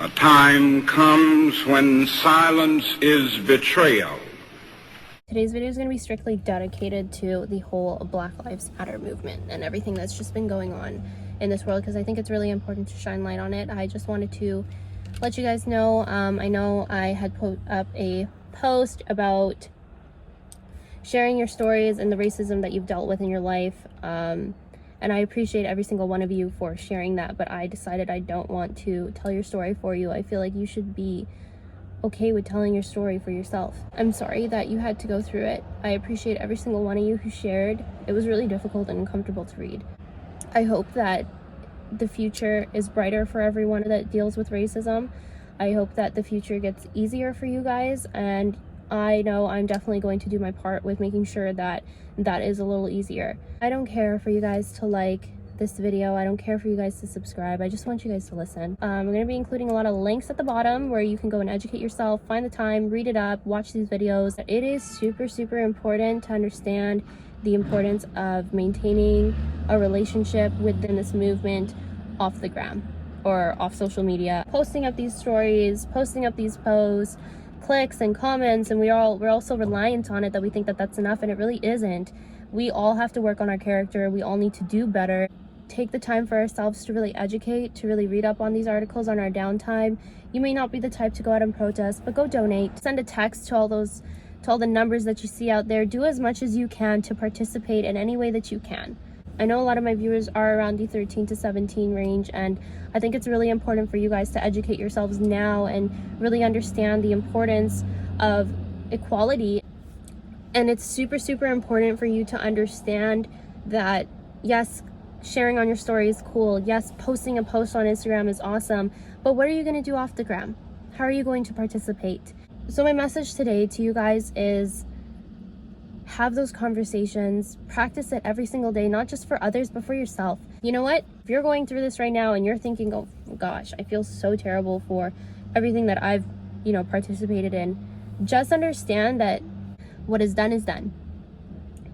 A time comes when silence is betrayal. Today's video is going to be strictly dedicated to the whole Black Lives Matter movement and everything that's just been going on in this world, because I think it's really important to shine light on it. I just wanted to let you guys know, I know I had put up a post about sharing your stories and the racism that you've dealt with in your life, and I appreciate every single one of you for sharing that, but I decided I don't want to tell your story for you. I feel like you should be okay with telling your story for yourself. I'm sorry that you had to go through it. I appreciate every single one of you who shared. It was really difficult and uncomfortable to read. I hope that the future is brighter for everyone that deals with racism. I hope that the future gets easier for you guys, and I know I'm definitely going to do my part with making sure that that is a little easier. I don't care for you guys to like this video. I don't care for you guys to subscribe. I just want you guys to listen. I'm going to be including a lot of links at the bottom where you can go and educate yourself, find the time, read it up, watch these videos. It is super important to understand the importance of maintaining a relationship within this movement off the gram or off social media. Posting up these stories, posting up these posts, clicks and comments, and we're all so reliant on it that we think that that's enough, and it really isn't. We all have to work on our character. We all need to do better. Take the time for ourselves to really educate, to really read up on these articles on our downtime. You may not be the type to go out and protest, but go donate. Send a text to all the numbers that you see out there. Do as much as you can to participate in any way that you can. I know a lot of my viewers are around the 13 to 17 range, and I think it's really important for you guys to educate yourselves now and really understand the importance of equality. And it's super important for you to understand that, yes, sharing on your story is cool. Yes, posting a post on Instagram is awesome. But what are you going to do off the gram? How are you going to participate? So my message today to you guys is have those conversations, practice it every single day, not just for others, but for yourself. You know what? If you're going through this right now and you're thinking, oh gosh, I feel so terrible for everything that I've, participated in, just understand that what is done is done.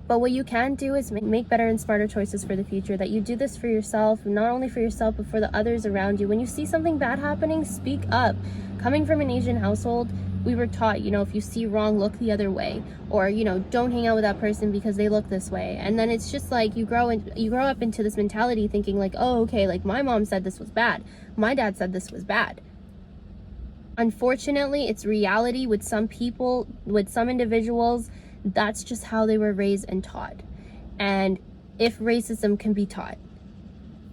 But what you can do is make better and smarter choices for the future, that you do this for yourself, not only for yourself, but for the others around you. When you see something bad happening, speak up. Coming from an Asian household, we were taught, if you see wrong, look the other way, or, don't hang out with that person because they look this way. And then it's just like you grow up into this mentality thinking like, oh, okay, like my mom said this was bad. My dad said this was bad. Unfortunately, it's reality with some people, with some individuals. That's just how they were raised and taught. And if racism can be taught,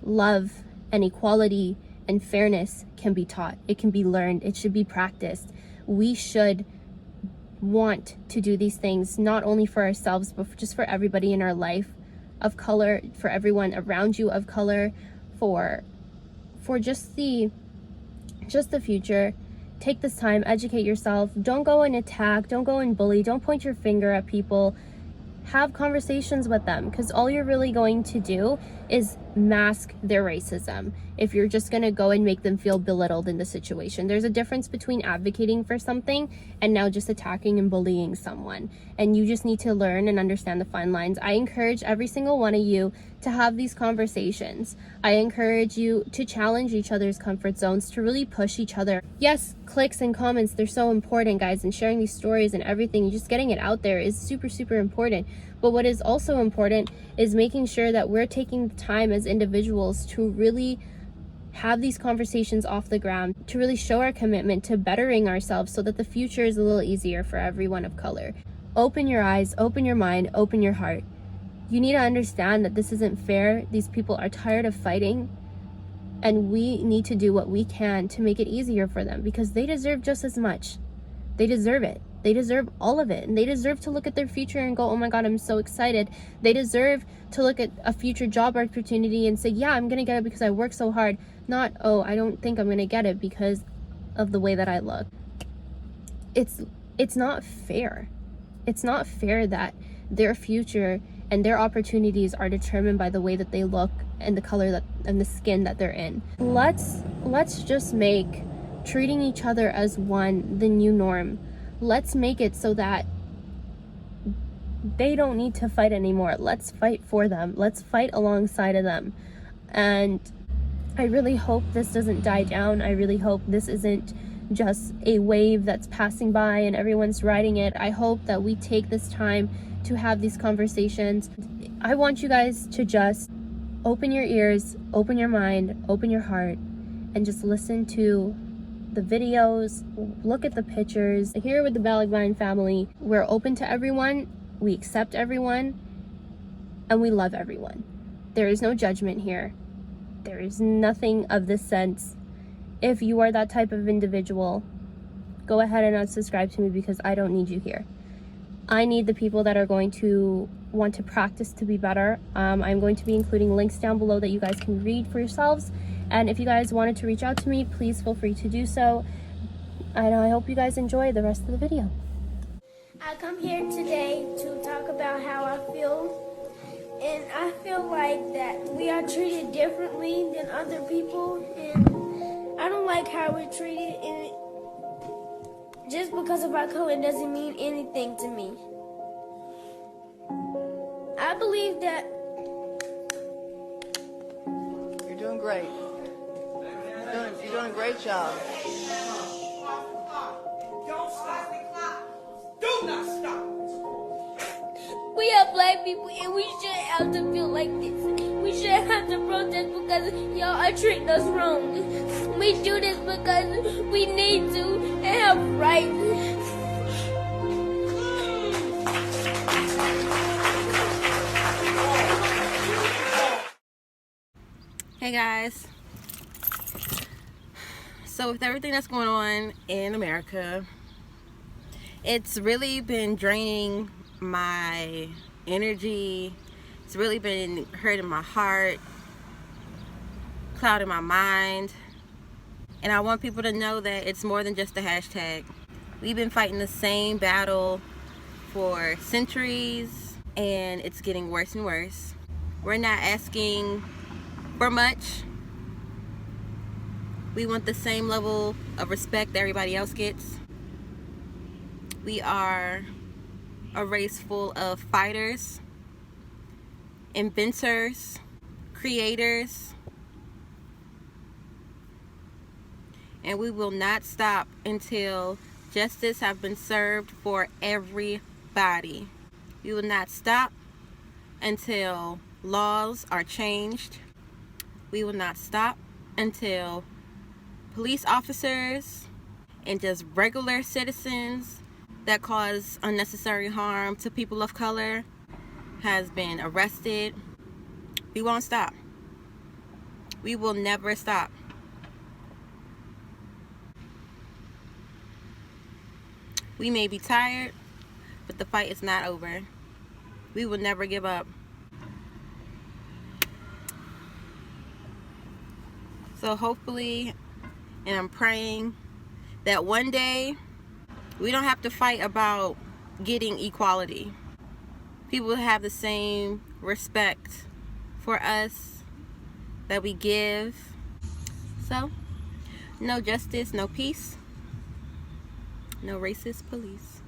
love and equality and fairness can be taught. It can be learned. It should be practiced. We should want to do these things, not only for ourselves, but just for everybody in our life of color, for everyone around you of color, for just the future. Take this time, educate yourself. Don't go and attack, don't go and bully, don't point your finger at people. Have conversations with them, because all you're really going to do is mask their racism if you're just going to go and make them feel belittled in the situation. There's a difference between advocating for something and now just attacking and bullying someone, and you just need to learn and understand the fine lines. I encourage every single one of you to have these conversations. I encourage you to challenge each other's comfort zones, to really push each other. Yes, clicks and comments, they're so important, guys, and sharing these stories and everything, just getting it out there is super important. But what is also important is making sure that we're taking the time as individuals to really have these conversations off the ground, to really show our commitment to bettering ourselves so that the future is a little easier for everyone of color. Open your eyes, open your mind, open your heart. You need to understand that this isn't fair. These people are tired of fighting, and we need to do what we can to make it easier for them, because they deserve just as much. They deserve it. They deserve all of it, and they deserve to look at their future and go, oh my God, I'm so excited. They deserve to look at a future job opportunity and say, yeah, I'm gonna get it because I work so hard. Not, oh, I don't think I'm gonna get it because of the way that I look. It's not fair. It's not fair that their future and their opportunities are determined by the way that they look and the color and the skin that they're in. Let's just make treating each other as one the new norm. Let's make it so that they don't need to fight anymore. Let's fight for them. Let's fight alongside of them. And I really hope this doesn't die down. I really hope this isn't just a wave that's passing by and everyone's riding it. I hope that we take this time to have these conversations. I want you guys to just open your ears, open your mind, open your heart, and just listen to the videos, look at the pictures. Here with the Balikbayan family, we're open to everyone, we accept everyone, and we love everyone. There is no judgment here. There is nothing of this sense. If you are that type of individual, go ahead and unsubscribe to me because I don't need you here. I need the people that are going to want to practice to be better. I'm going to be including links down below that you guys can read for yourselves. And if you guys wanted to reach out to me, please feel free to do so. And I hope you guys enjoy the rest of the video. I come here today to talk about how I feel. And I feel like that we are treated differently than other people. And I don't like how we're treated. And just because of our color doesn't mean anything to me. I believe that you're doing great. You're doing a great job. Don't stop. Do not stop. we are black people and we shouldn't have to feel like this. We shouldn't have to protest because y'all are treating us wrong. We do this because we need to and have rights. Hey guys, so with everything that's going on in America, it's really been draining my energy. It's really been hurting my heart, clouding my mind, and I want people to know that it's more than just a hashtag. We've been fighting the same battle for centuries and it's getting worse and worse. We're not asking for much. We want the same level of respect that everybody else gets. We are a race full of fighters, inventors, creators, and we will not stop until justice has been served for everybody. We will not stop until laws are changed. We will not stop until police officers and just regular citizens that cause unnecessary harm to people of color has been arrested. We won't stop. We will never stop. We may be tired, but the fight is not over. We will never give up. So hopefully, and I'm praying that one day we don't have to fight about getting equality. People will have the same respect for us that we give. So, no justice, no peace, no racist police.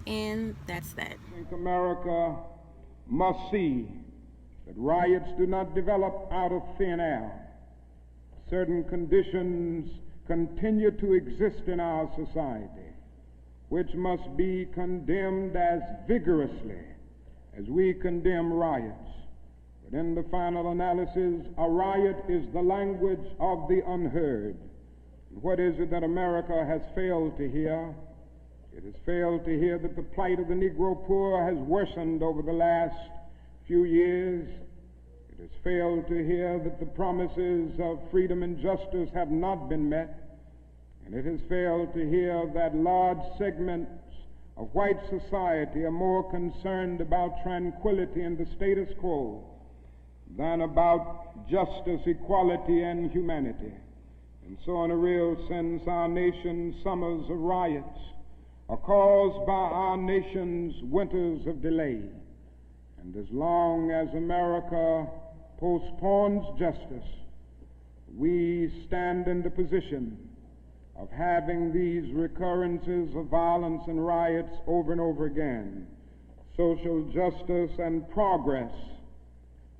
And that's that. I think America must see that riots do not develop out of thin air. Certain conditions continue to exist in our society, which must be condemned as vigorously as we condemn riots. But in the final analysis, a riot is the language of the unheard. And what is it that America has failed to hear? It has failed to hear that the plight of the Negro poor has worsened over the last few years. It has failed to hear that the promises of freedom and justice have not been met. And it has failed to hear that large segments of white society are more concerned about tranquility and the status quo than about justice, equality, and humanity. And so in a real sense, our nation's summers of riots are caused by our nation's winters of delay. And as long as America postpones justice, we stand in the position of having these recurrences of violence and riots over and over again. Social justice and progress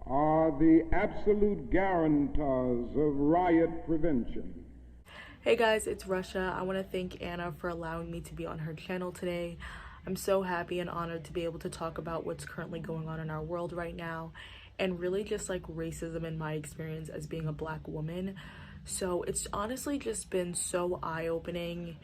are the absolute guarantors of riot prevention. Hey guys, it's Russia. I want to thank Anna for allowing me to be on her channel today. I'm so happy and honored to be able to talk about what's currently going on in our world right now, and really just like racism in my experience as being a Black woman. So it's honestly just been so eye-opening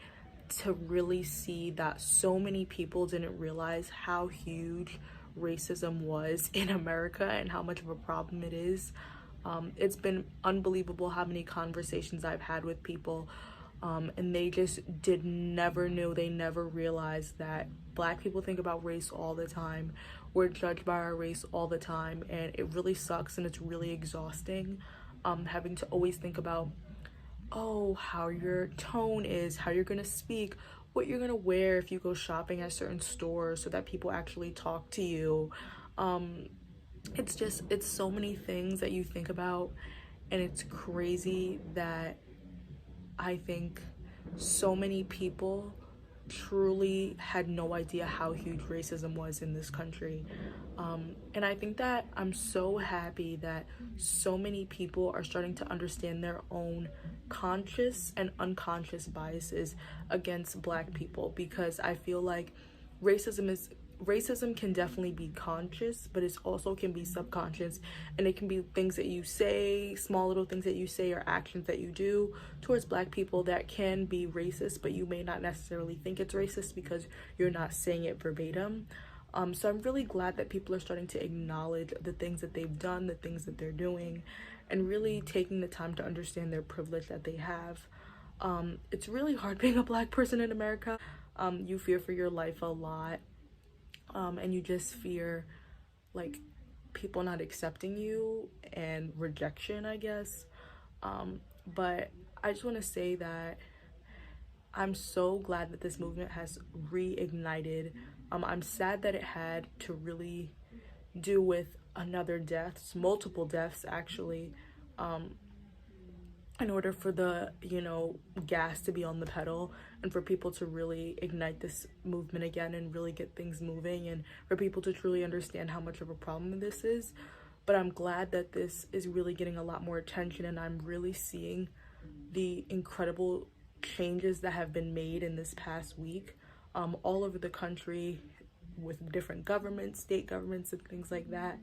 to really see that so many people didn't realize how huge racism was in America and how much of a problem it is. It's been unbelievable how many conversations I've had with people, and they just never realized that Black people think about race all the time. We're judged by our race all the time, and it really sucks and it's really exhausting, having to always think about, oh, how your tone is, how you're gonna speak, what you're gonna wear if you go shopping at certain stores so that people actually talk to you. It's so many things that you think about, and it's crazy that I think so many people truly had no idea how huge racism was in this country. And I think that I'm so happy that so many people are starting to understand their own conscious and unconscious biases against Black people, because I feel like racism can definitely be conscious, but it also can be subconscious, and it can be things that you say, small little things that you say or actions that you do towards Black people that can be racist, but you may not necessarily think it's racist because you're not saying it verbatim. So I'm really glad that people are starting to acknowledge the things that they've done, the things that they're doing, and really taking the time to understand their privilege that they have. It's really hard being a Black person in America. You fear for your life a lot. And you just fear like people not accepting you and rejection, I guess. But I just want to say that I'm so glad that this movement has reignited. I'm sad that it had to really do with multiple deaths actually, in order for the, gas to be on the pedal and for people to really ignite this movement again and really get things moving, and for people to truly understand how much of a problem this is. But I'm glad that this is really getting a lot more attention, and I'm really seeing the incredible changes that have been made in this past week, all over the country with different governments, state governments and things like that.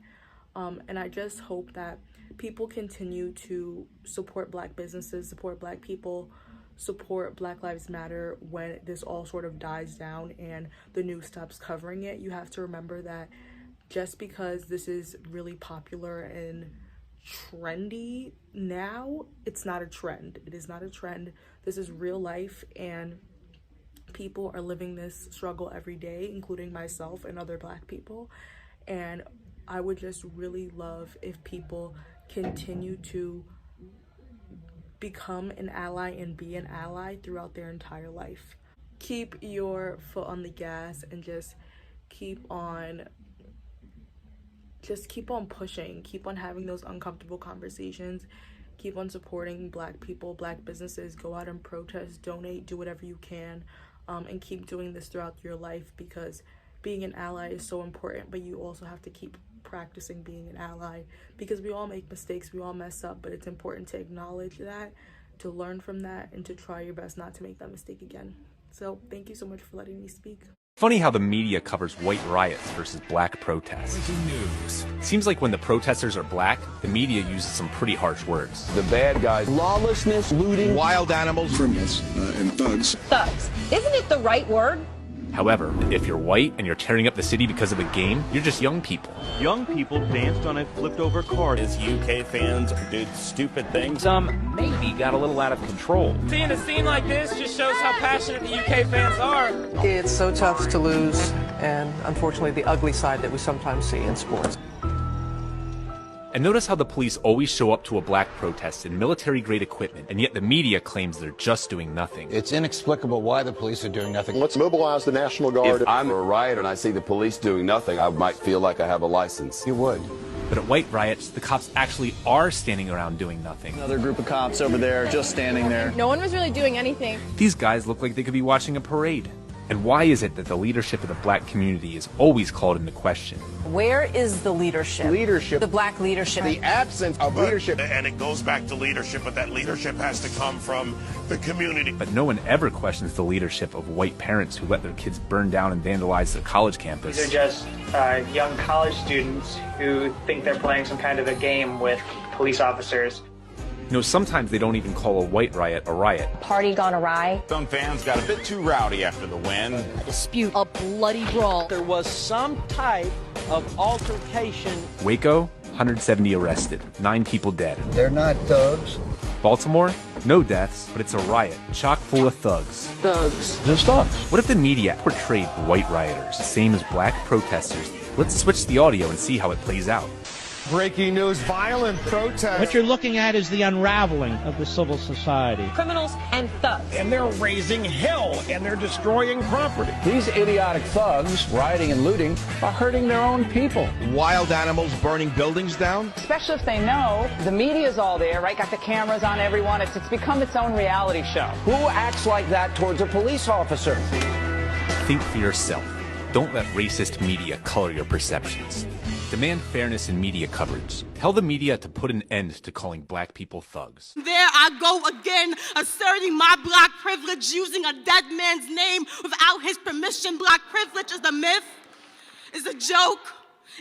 And I just hope that people continue to support Black businesses, support Black people, support Black Lives Matter when this all sort of dies down and the news stops covering it. You have to remember that just because this is really popular and trendy now, it's not a trend. It is not a trend. This is real life, and people are living this struggle every day, including myself and other Black people. And I would just really love if people continue to become an ally and be an ally throughout their entire life. Keep your foot on the gas and just keep on pushing, keep on having those uncomfortable conversations, keep on supporting Black people, Black businesses, go out and protest, donate, do whatever you can, and keep doing this throughout your life, because being an ally is so important, but you also have to keep practicing being an ally, because we all make mistakes, we all mess up, but it's important to acknowledge that, to learn from that, and to try your best not to make that mistake again. So thank you so much for letting me speak. Funny how the media covers white riots versus Black protests. Breaking news. Seems like when the protesters are Black, the media uses some pretty harsh words. The bad guys. Lawlessness, looting, Wild animals. Criminals and thugs. Thugs. Isn't it the right word? However, if you're white and you're tearing up the city because of a game, you're just young people. Young people danced on a flipped-over car as UK fans did stupid things. Some maybe got a little out of control. Seeing a scene like this just shows how passionate the UK fans are. It's so tough to lose, and unfortunately the ugly side that we sometimes see in sports. And notice how the police always show up to a Black protest in military-grade equipment, and yet the media claims they're just doing nothing. It's inexplicable why the police are doing nothing. Let's mobilize the National Guard. If I'm a riot and I see the police doing nothing, I might feel like I have a license. You would. But at white riots, the cops actually are standing around doing nothing. Another group of cops over there just standing there. No one was really doing anything. These guys look like they could be watching a parade. And why is it that the leadership of the black community is always called into question? Where is the leadership? Leadership. The black leadership. The absence of leadership. And it goes back to leadership, but that leadership has to come from the community. But no one ever questions the leadership of white parents who let their kids burn down and vandalize the college campus. These are just young college students who think they're playing some kind of a game with police officers. You know, sometimes they don't even call a white riot a riot. Party gone awry. Some fans got a bit too rowdy after the win. A dispute. A bloody brawl. There was some type of altercation. Waco, 170 arrested, 9 people dead. They're not thugs. Baltimore, no deaths, but it's a riot, chock full of thugs. Thugs. Just thugs. What if the media portrayed white rioters the same as black protesters? Let's switch the audio and see how it plays out. Breaking news, violent protest. What you're looking at is the unraveling of the civil society. Criminals and thugs. And they're raising hell, and they're destroying property. These idiotic thugs, rioting and looting, are hurting their own people. Wild animals burning buildings down. Especially if they know the media's all there, right? Got the cameras on everyone. It's become its own reality show. Who acts like that towards a police officer? Think for yourself. Don't let racist media color your perceptions. Demand fairness in media coverage. Tell the media to put an end to calling black people thugs. There I go again, asserting my black privilege using a dead man's name without his permission. Black privilege is a myth, is a joke,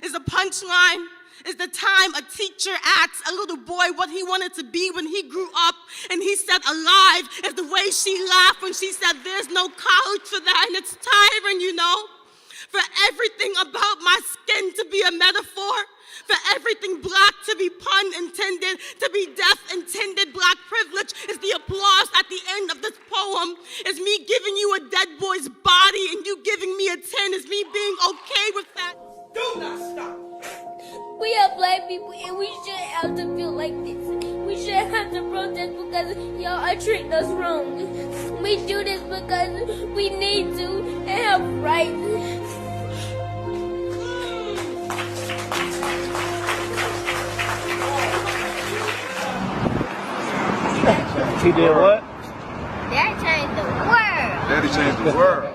is a punchline, is the time a teacher asked a little boy what he wanted to be when he grew up, and he said alive is the way she laughed when she said there's no college for that, and it's tiring, you know. For everything about my skin to be a metaphor, for everything black to be pun intended, to be deaf intended. Black privilege is the applause at the end of this poem. Is me giving you a dead boy's body and you giving me a 10. Is me being okay with that. Do not stop. We are black people and we shouldn't have to feel like this. We shouldn't have to protest because y'all are treating us wrong. We do this because we need to and have rights. He did what? That changed the world. Daddy changed the world.